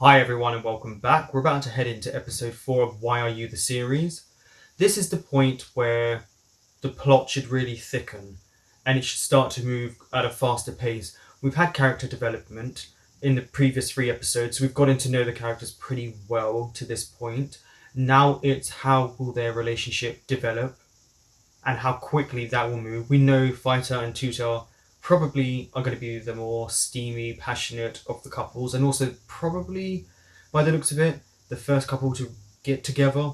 Hi everyone and welcome back. We're about to head into episode 4 of Why Are You the series. This is the point where the plot should really thicken and it should start to move at a faster pace. We've had character development in the previous 3 episodes, so we've gotten to know the characters pretty well to this point. Now it's how will their relationship develop and how quickly that will move. We know Fighter and Tutor probably are going to be the more steamy, passionate of the couples, and also probably, by the looks of it, the first couple to get together.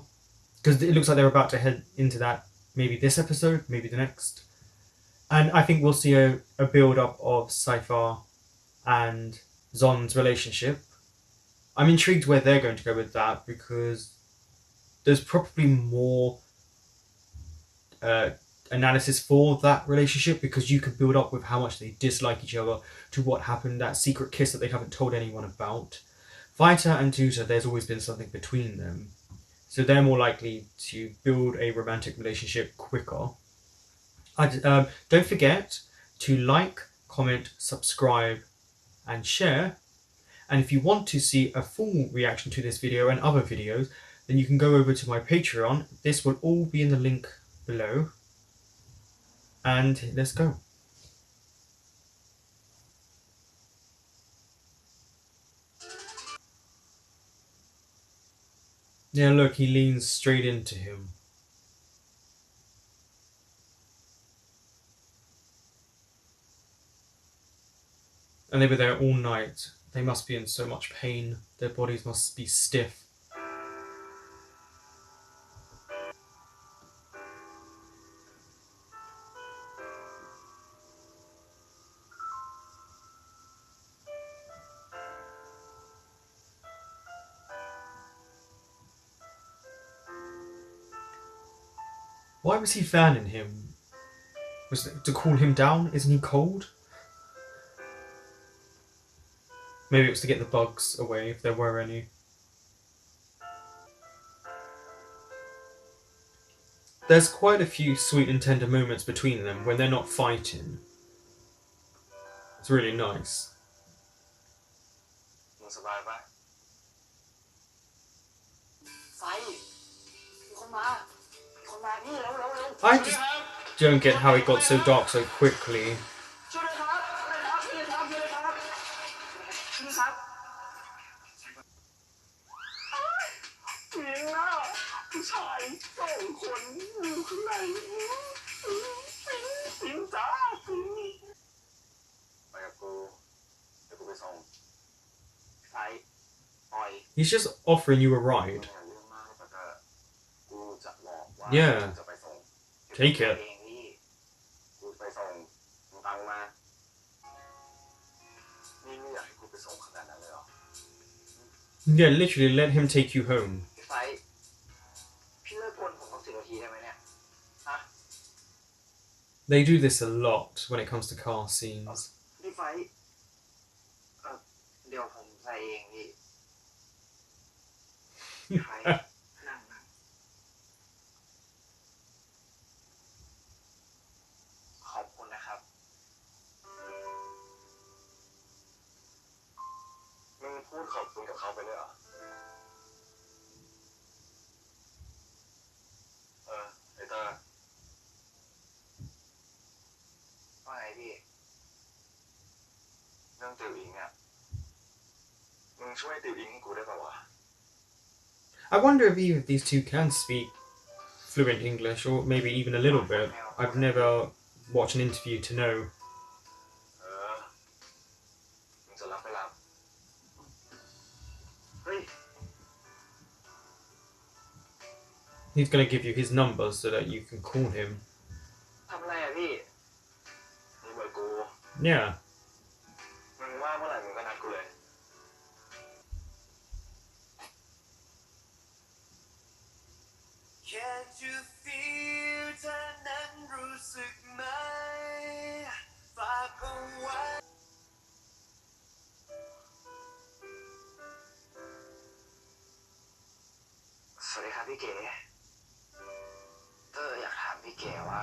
Because it looks like they're about to head into that maybe this episode, maybe the next. And I think we'll see a build up of Saifar and Zon's relationship. I'm intrigued where they're going to go with that because there's probably more uh, analysis for that relationship because you could build up with how much they dislike each other to what happened, that secret kiss that they haven't told anyone about. Fighter and Tutor, there's always been something between them, so they're more likely to build a romantic relationship quicker. Don't forget to like, comment, subscribe, and share. And if you want to see a full reaction to this video and other videos, then you can go over to my Patreon. This will all be in the link below. And let's go. Yeah, look, he leans straight into him. And they were there all night. They must be in so much pain. Their bodies must be stiff. Why was he fanning him? Was it to cool him down? Isn't he cold? Maybe it was to get the bugs away, if there were any. There's quite a few sweet and tender moments between them when they're not fighting. It's really nice. I just don't get how it got so dark so quickly. He's just offering you a ride. Yeah. Take it. Yeah, literally let him take you home. They do this a lot when it comes to car scenes. I wonder if either of these two can speak fluent English, or maybe even a little bit. I've never watched an interview to know. He's going to give you his number so that you can call him. Yeah. Can't you feel เธอนั้นรู้สึกไหมฝากเอาไว้สวัสดีครับพี่เก๋อยากถามพี่เก๋ว่า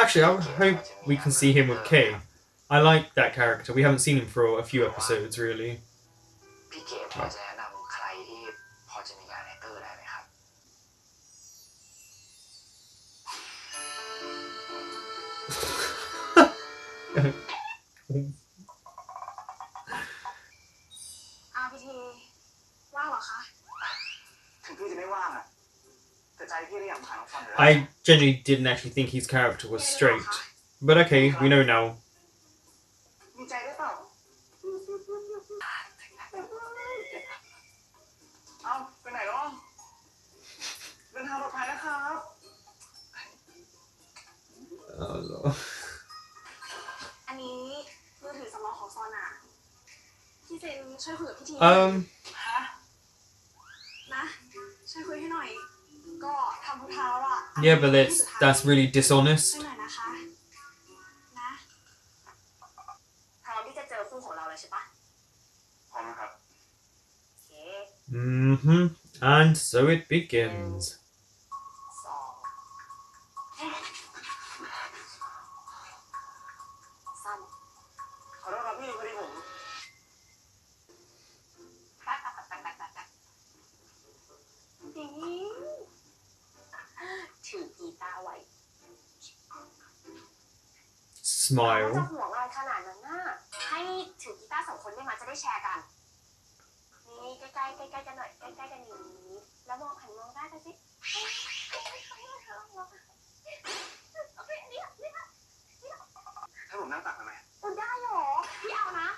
Actually, I hope we can see him with Kay. I like that character. We haven't seen him for a few episodes, really. พี่เก๋ พอจะแนะนำใครที่พอจะมีงานในเตอร์ได้ไหมครับพีทีว่างเหรอคะถึงพี่จะไม่ว่างอะแต่ใจพี่ก็อยากผ่านฟันอยู่แล้ว I genuinely didn't actually think his character was straight. But okay, we know now. มีใจได้เปล่าเอาไปไหนเนาะเดินทางปลอดภัยนะครับ Oh, Lord. อันนี้มือถือสำรองของซอนอ่ะพี่เซนช่วยคุยกับพี่ที ฮะ นะช่วยคุยให้หน่อยก็ทำทุกเท้าอ่ะ Yeah, but that's really dishonest. ช่วยหน่อยนะคะนะพร้อมที่จะเจอคู่ของเราแล้วใช่ปะ พร้อมนะครับ โอเค And so it begins. สองสาม ขอโทษครับพี่พอดีผม ดีถือกีตาร์ไว้ Smile. จะห่วงอะไรขนาดนั้นน่ะให้ถือกีตาร์2 คนได้มาจะได้แชร์กันนี่ใกล้ๆใกล้ๆกันหน่อยใกล้ๆกันอย่างนี้แล้วมองหันมองได้กันสิโอเคนี่ ให้ผมนั่งตักได้ไหม ได้หรอพี่เอานะ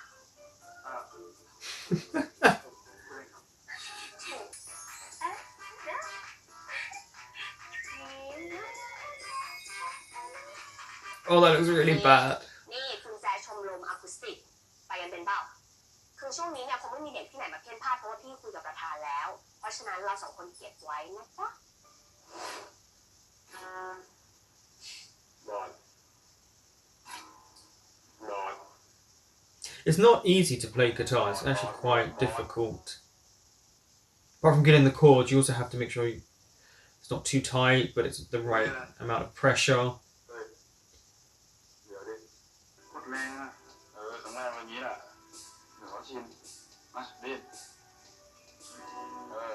Oh, that looks really bad. นี่คุณแจชมรมอะคูสติกไปกันเป็นเปล่าคือช่วงนี้เนี่ยคงไม่มีเด็กที่ไหนมาเพ่นพ่านเพราะว่าพี่คุยกับประธานแล้วเพราะฉะนั้นเรา2 คนเก็บไว้นะจ๊ะบอล It's not easy to play guitar. It's actually quite difficult. Apart from getting the chords, you also have to make sure it's not too tight, but it's the right amount of pressure. เดี๋ยวดิหมดแรงอ่ะทำงานวันนี้แหละเดี๋ยวขอชิมมาดิ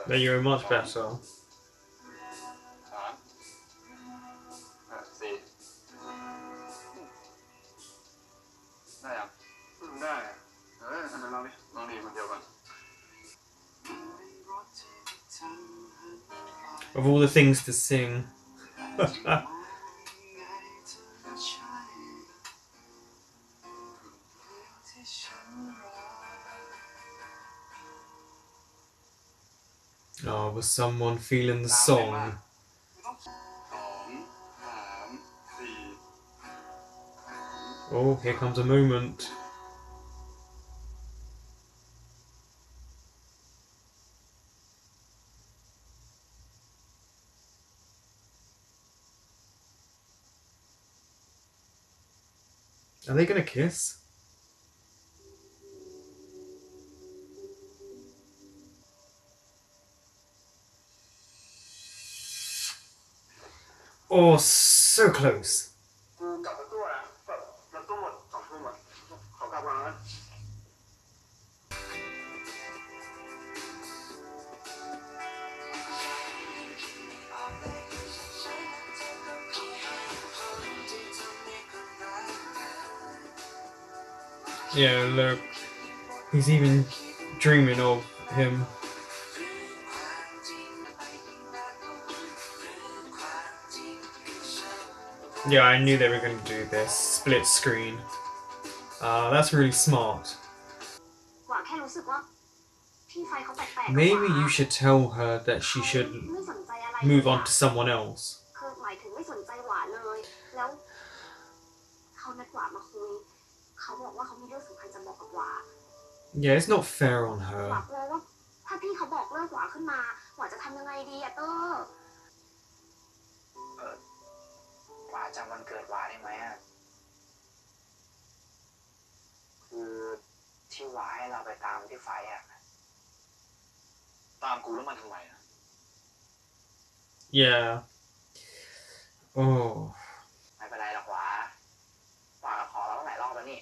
There you go, much better. 3 4ได้ยังได้ทำไมลองดิลองดีคนเดียวก่อน Of all the things to sing. Oh, was someone feeling the song? 2 3 4 Oh, here comes a moment. Are they gonna kiss? Oh, so close. กูกลับรถตู้นะแบบรถตู้หมด2 ทุ่มอ่ะขอกลับก่อนนะ Yeah, look. He's even dreaming of him. Yeah, I knew they were going to do this. Split screen. That's really smart. หวังแค่รู้สึกว่าพี่ไฟเขาแปลกๆ Maybe you should tell her that she should ไม่สนใจอะไร move on to someone else. คือหมายถึงไม่สนใจหวานเลยแล้วเขานัดหวานมาคุยเขาบอกว่าเขามีเรื่องสำคัญจะบอกกับหวาน Yeah, it's not fair on ห her. วานกลัวว่าถ้าพี่เขาบอกเลิกหวานขึ้นมาหวานจะทำยังไงดีอะเตอร์ หวาจำวันเกิดหวาได้ไหมอ่ะคือที่หวาให้เราไปตามที่ไฟอ่ะตามกูแล้วมันทำไมอ่ะ Yeah. Oh. ไม่เป็นไรหรอกหวาก็ขอเราตั้งหลายรอบแล้วนี่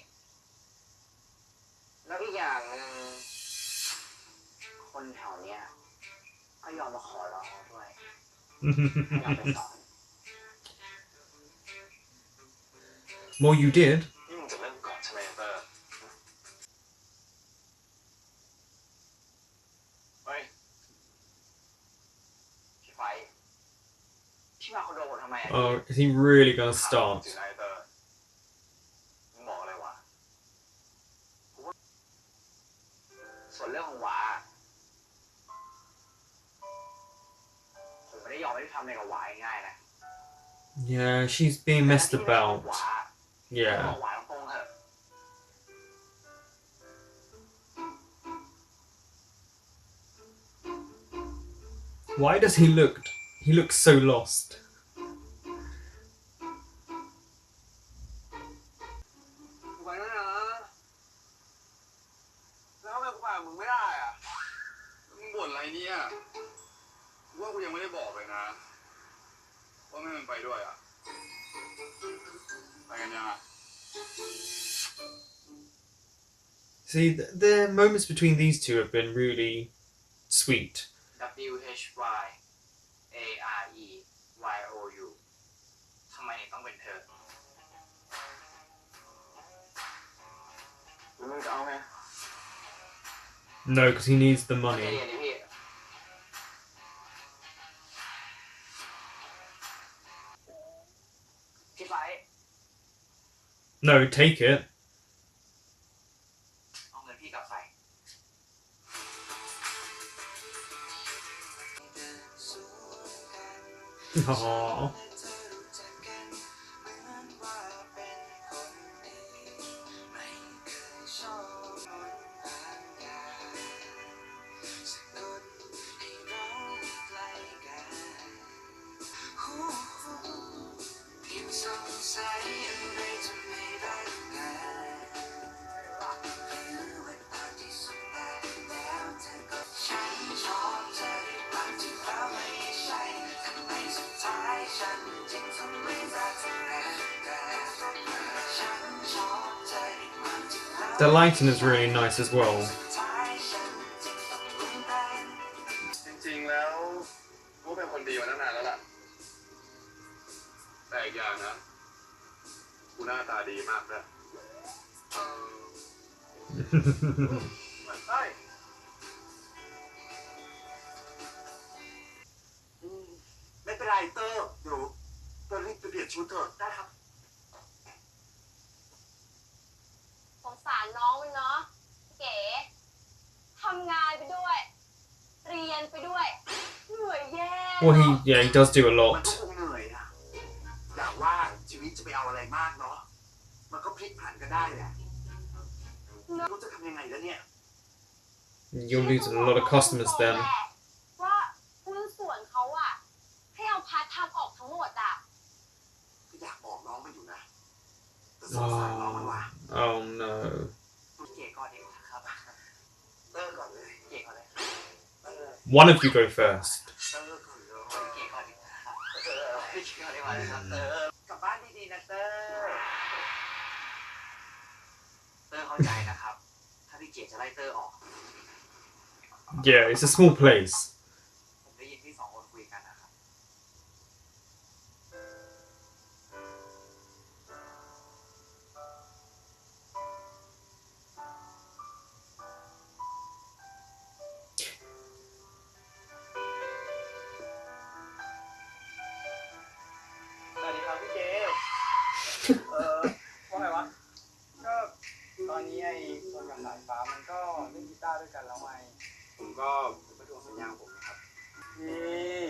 แล้วอีกอย่างนึง คนแถวเนี้ยก็ยอมมาขอร้องด้วยให้เราไปสอน Well, you did. นี่มึงจะเริ่มก่อนใช่ไหมเตอร์เฮ้ยพี่ไฟพี่มาคอนโดผมทำไมอ่ะ Oh, is he really gonna ถึ start? งไอเตอร์มึงบอกอะไรวะส่วนเรื่องของหวาผมไม่ได้ยอมให้พี่ทำอะไรกับหวาง่ายๆนะ Yeah, she's being messed about. หวา Yeah. บอกหวาตรงๆเถอะ Why does he look? He looks so lost. กูไปแล้วนะแล้วทำไมกูไปกับมึงไม่ได้อ่ะมึงบ่นอะไรเนี่ยกูว่ากูยังไม่ได้บอกเลยนะว่าไม่ให้มันไปด้วยอ่ะไปกันยังอ่ะ See, the moments between these two have been really sweet. WHYAREYOU ทำไมต้องเป็นเธอมึงจะเอาไหม No, because he needs the เรีย money. นดิพี่พี่ไฟ No, take it. เอาเงินพี่กลับไป Aww. 'The lighting is really nice as well. จริงๆแล้วกูเป็นคนดีมาตั้งนานแล้วล่ะแต่อีกอย่างนะกูหน้าตาดีมากด้วยเฮ้ยไม่เป็นไรเตอร์เดี๋ยวเตอร์รีบไปเปลี่ยนชุดเถอะได้ครับ สงสารน้องมันเนาะเก๋ทำงานไปด้วย เรียนไปด้วย เหนื่อยแย่ Well, he does do a มัน lot. ก็คงเหนื่อยอะแต่ว่าชีวิตจะไปเอาอะไรมากเนาะมันก็พลิกผันก็ได้แหละไม่รู้จะทำยังไงแล้วเนี่ย You'll lose a lot of customers then. ว่าหุ้นส่วนเขาอะให้เอาพาร์ทไทม์ออกทั้งหมดอะ ก็อยากบอกน้องมันอยู่นะแต่สงสารน้องมันว่ะ Oh no. เก๋ก่อนดีกว่าครับเตอร์ก่อนเลยเก๋ก่อนเลย One of you go first. เตอร์ก่อนเลยเก๋ก่อนดีกว่าครับเก๋ก่อนดีกว่านะครับเตอร์กลับบ้านดีๆนะเตอร์เตอร์เข้าใจนะครับ ถ้าพี่เก๋จะไล่เตอร์ออก Yeah, it's a small place. ผมได้ยินพี่สองคนคุยกันนะครับ สวัสดีครับพี่เก๋ว่าไงวะ ก็ตอนนี้ไอ้คนกับสายฟ้ามันก็เล่นกีตาร์ด้วยกันแล้วไงผมก็มาทวงสัญญาผมนะครับพี่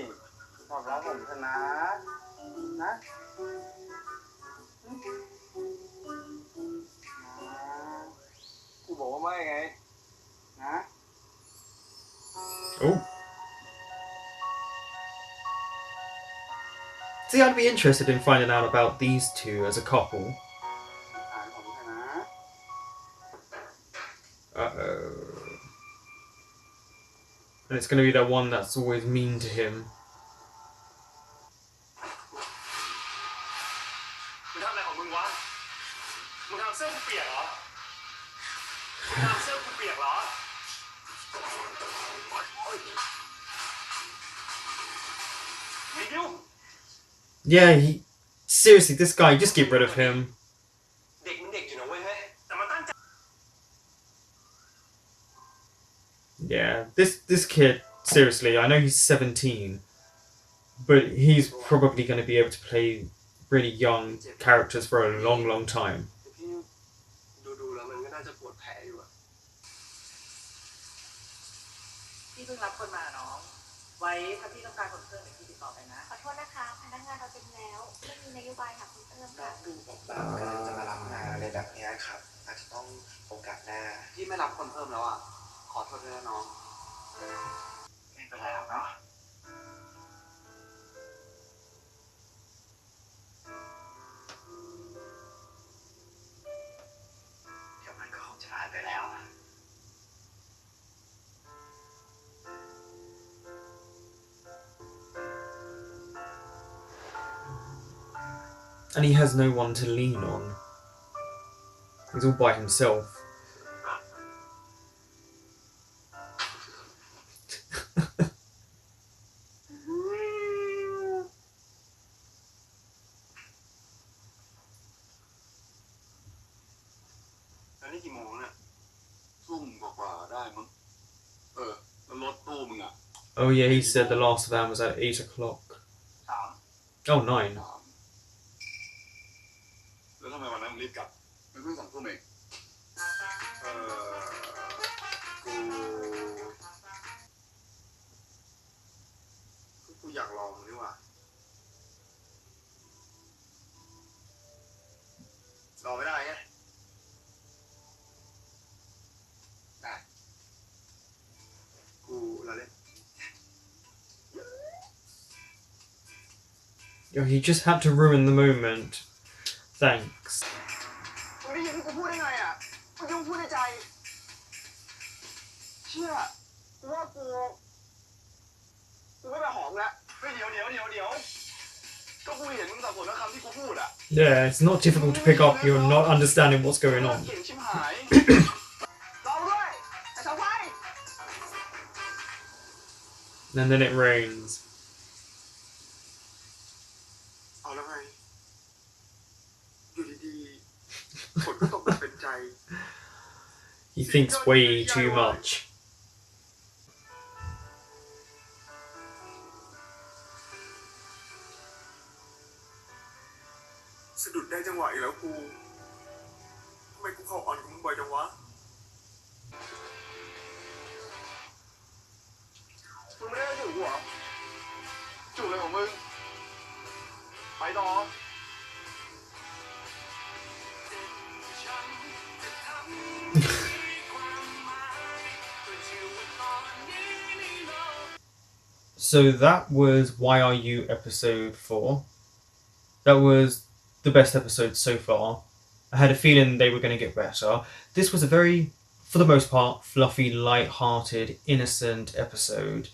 ตอบรับผมเถอะนะกูบอกว่าไม่ไงนะ Oh. See, I'd be interested in finding out about these two as a couple. อ่านผมเถอะนะ Uh-oh. And it's going to be the one that's always mean to him. มึงทำอะไรของมึงวะ มึงทำเสื้อกูเปียกเหรอ มึงทำเสื้อกูเปียกเหรอ Yeah, he seriously, this guy, just get rid of him. เด็กมันเด็กอยู่นะเว้ยเฮ้ยแต่มันตั้งใจ Yeah, this kid, seriously, I know he's 17, but he's probably going to be able to play really young characters for a long, long time. พี่ดูแล้วมันก็น่าจะปวดแผลอยู่อะ พี่เพิ่งรับคนมาน้อง ไว้ถ้าพี่ต้องการคนเพิ่มเดี๋ยวพี่ติดต่อไปนะ ขอโทษนะคะพนักงานเราเต็มแล้วไม่มีนโยบายหาคนเพิ่ม น้อ ค่ะ งดูแบบบ้ากำลังจะมารับงานอะไรแบบเนี้ยครับ อาจจะต้องโอกาสหน้า พี่ไม่รับคนเพิ่มแล้วอ่ะ ขอโทษด้วยนะน้อง ไม่เป็นไรหรอกเนาะ เดี๋ยวมันก็คงจะผ่านไปแล้ว And he has no one to lean on. He's all by himself. แล้วนี่กี่โมงเนี่ยทุ่มกว่าๆได้มั้งแล้วรถตู้มึงอ่ะ Oh yeah, he said the last van was at 8 o'clock. สาม Oh, 9. แล้วทำไมวันนั้นมึงรีบกลับมันเพิ่ง2 ทุ่มเองกูอยากลองนี่ว่ะรอไม่ได้ไงได้กูเราเล่น Oh, he just had to ruin the moment. Thanks. มึงได้ยินที่กูพูดได้ไงอ่ะมึงยังพูดในใจเชื่อกูว่ากูไม่ไปหอมแล้วเฮ้ยเดี๋ยวก็กูเห็นมึงสับสนกับคำที่กูพูดอ่ะ Yeah, it's not difficult to pick up. You're not understanding what's going on. เก่งชิบหายเราด้วยไอ้สาวไฟ And then it rains. เอาแล้วไงอยู่ดีๆฝนก็ตกแบบเป็นใจ He thinks way too much. สะดุดได้จังหวะอีกแล้วกูทำไมกูเข้าอ่อนกับมึงบ่อยจังวะมึงไม่ได้จูบกูเหรอจูบอะไรของมึงไปต่อ So that was Why Are You episode 4. That was the best episode so far. I had a feeling they were going to get better. This was a very, for the most part, fluffy, light-hearted, innocent episode.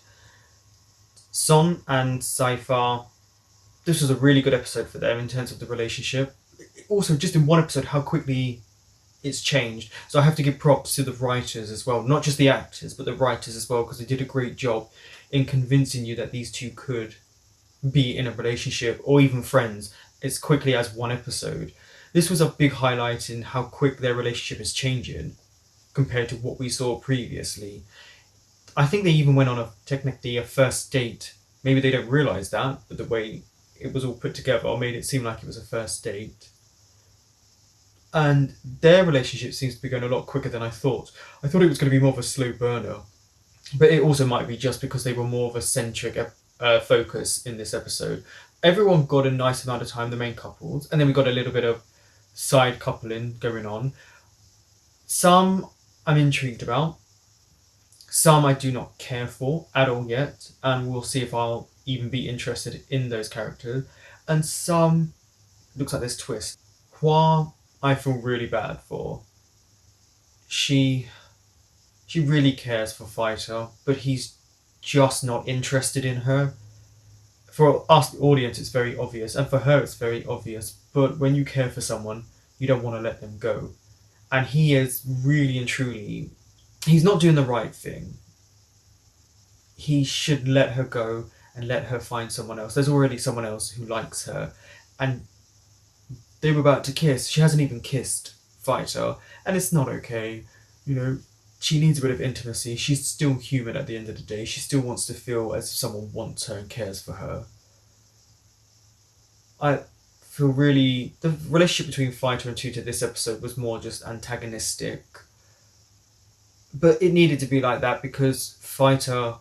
Son and Saifa, this was a really good episode for them in terms of the relationship. Also, just in one episode, how quickly it's changed. So I have to give props to the writers as well, not just the actors, but the writers as well, because they did a great job in convincing you that these two could be in a relationship or even friends as quickly as one episode. This was a big highlight in how quick their relationship is changing compared to what we saw previously. I think they even went on technically a first date. Maybe they don't realise that, but the way it was all put together made it seem like it was a first date. And their relationship seems to be going a lot quicker than I thought. I thought it was going to be more of a slow burner. But it also might be just because they were more of a centric focus in this episode. Everyone got a nice amount of time, the main couples, and then we got a little bit of side coupling going on. Some I'm intrigued about. Some I do not care for at all yet, and we'll see if I'll even be interested in those characters. And some, looks like there's twist. Hua, I feel really bad for. She really cares for Fighter, but he's just not interested in her. For us, the audience, it's very obvious, and for her, it's very obvious. But when you care for someone, you don't want to let them go. And he is really and truly, he's not doing the right thing. He should let her go and let her find someone else. There's already someone else who likes her, and they were about to kiss. She hasn't even kissed Fighter, and it's not okay. You know, she needs a bit of intimacy. She's still human at the end of the day. She still wants to feel as if someone wants her and cares for her. I feel really the relationship between Fighter and Tutor this episode was more just antagonistic. But it needed to be like that because Fighter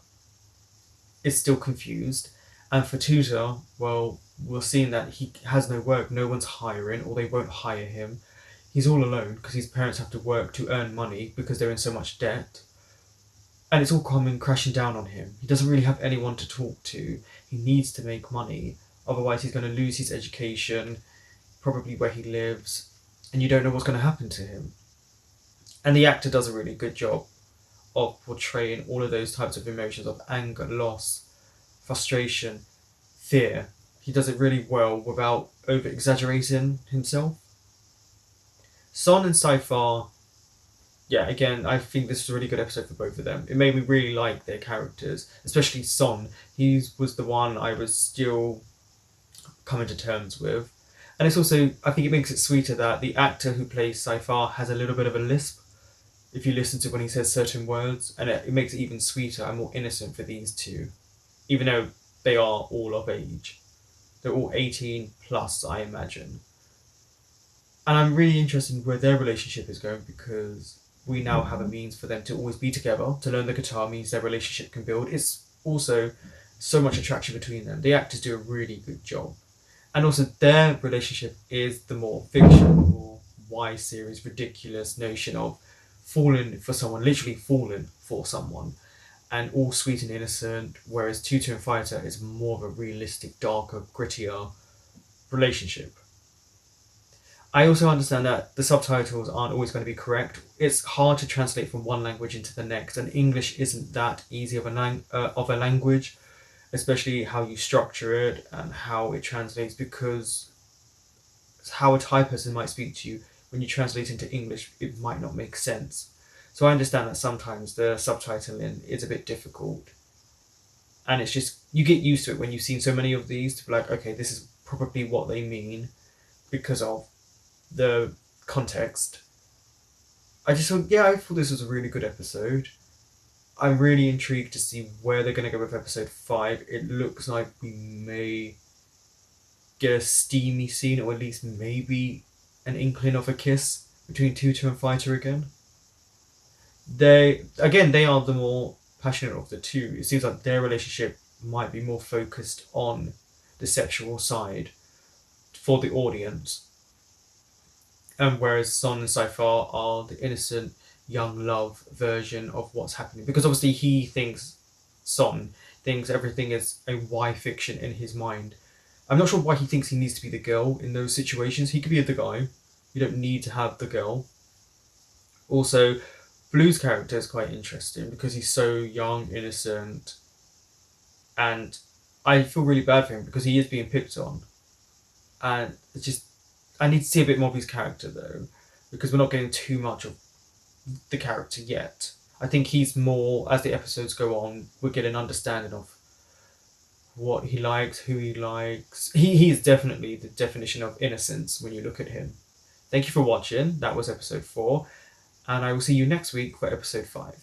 is still confused, and for Tutor, well, we're seeing that he has no work, no one's hiring, or they won't hire him. He's all alone because his parents have to work to earn money because they're in so much debt. And it's all coming crashing down on him. He doesn't really have anyone to talk to. He needs to make money. Otherwise, he's going to lose his education, probably where he lives, and you don't know what's going to happen to him. And the actor does a really good job of portraying all of those types of emotions of anger, loss, frustration, fear. He does it really well without over exaggerating himself. Son and Saifar, yeah, again, I think this was a really good episode for both of them. It made me really like their characters, especially Son. He was the one I was still coming to terms with. And it's also, I think it makes it sweeter that the actor who plays Saifar has a little bit of a lisp if you listen to when he says certain words, and it makes it even sweeter and more innocent for these two, even though they are all of age. They're all 18 plus, I imagine. And I'm really interested in where their relationship is going because we now have a means for them to always be together. To learn the guitar means their relationship can build. It's also so much attraction between them. The actors do a really good job. And also their relationship is the more fiction or Y series ridiculous notion of falling for someone, literally falling for someone, and all sweet and innocent, whereas Tutor and Fighter is more of a realistic, darker, grittier relationship. I also understand that the subtitles aren't always going to be correct. It's hard to translate from one language into the next, and English isn't that easy of a language, especially how you structure it and how it translates, because how a Thai person might speak to you, when you translate into English, it might not make sense. So I understand that sometimes the subtitling is a bit difficult. And it's just, you get used to it when you've seen so many of these to be like, okay, this is probably what they mean because of the context. I thought this was a really good episode. I'm really intrigued to see where they're going to go with episode 5. It looks like we may get a steamy scene, or at least maybe an inkling of a kiss between Tutor and Fighter again. They are the more passionate of the two. It seems like their relationship might be more focused on the sexual side for the audience. And whereas Son and Saifar are the innocent young love version of what's happening. Because obviously Son thinks everything is a Y fiction in his mind. I'm not sure why he thinks he needs to be the girl in those situations. He could be the guy. You don't need to have the girl. Also, Blue's character is quite interesting because he's so young, innocent, and I feel really bad for him because he is being picked on. And it's just, I need to see a bit more of his character though, because we're not getting too much of the character yet. I think he's more, as the episodes go on, we're getting an understanding of what he likes, who he likes. He is definitely the definition of innocence when you look at him. Thank you for watching. That was episode 4. And I will see you next week for episode 5.